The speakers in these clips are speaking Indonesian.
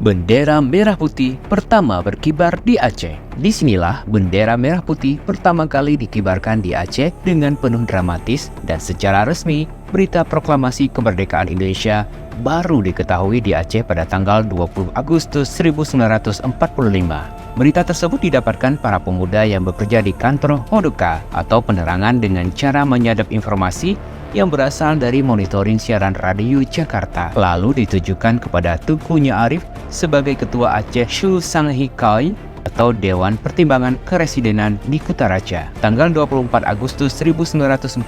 Bendera merah putih pertama berkibar di Aceh. Disinilah bendera merah putih pertama kali dikibarkan di Aceh dengan penuh dramatis dan secara resmi berita proklamasi kemerdekaan Indonesia baru diketahui di Aceh pada tanggal 20 Agustus 1945. Berita tersebut didapatkan para pemuda yang bekerja di kantor Hodoka atau penerangan dengan cara menyadap informasi yang berasal dari monitoring siaran radio Jakarta, lalu ditujukan kepada Teuku Arif sebagai Ketua Aceh Shu Sanghikai atau Dewan Pertimbangan Keresidenan di Kutaraja. Tanggal 24 Agustus 1945,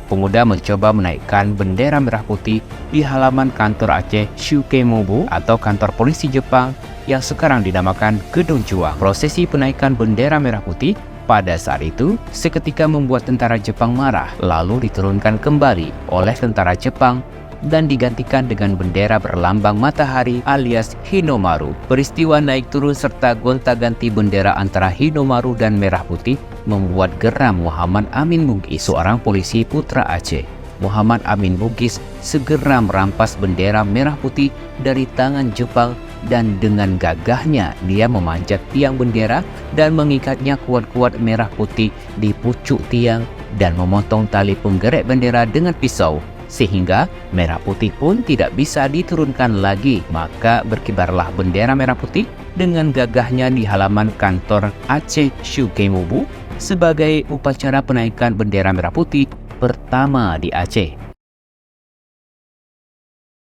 pemuda mencoba menaikkan bendera merah putih di halaman kantor Aceh Shukemobu atau kantor polisi Jepang yang sekarang dinamakan Gedung Juang. Prosesi penaikan bendera merah putih pada saat itu seketika membuat tentara Jepang marah, lalu diturunkan kembali oleh tentara Jepang dan digantikan dengan bendera berlambang matahari alias Hinomaru. Peristiwa naik turun serta gonta-ganti bendera antara Hinomaru dan merah putih membuat geram Muhammad Amin Bugis, seorang polisi putra Aceh. Muhammad Amin Bugis segera merampas bendera merah putih dari tangan Jepang dan dengan gagahnya dia memanjat tiang bendera dan mengikatnya kuat-kuat merah putih di pucuk tiang dan memotong tali penggerak bendera dengan pisau sehingga merah putih pun tidak bisa diturunkan lagi. Maka berkibarlah bendera merah putih dengan gagahnya di halaman kantor Aceh Shukemobu sebagai upacara penaikan bendera merah putih pertama di Aceh.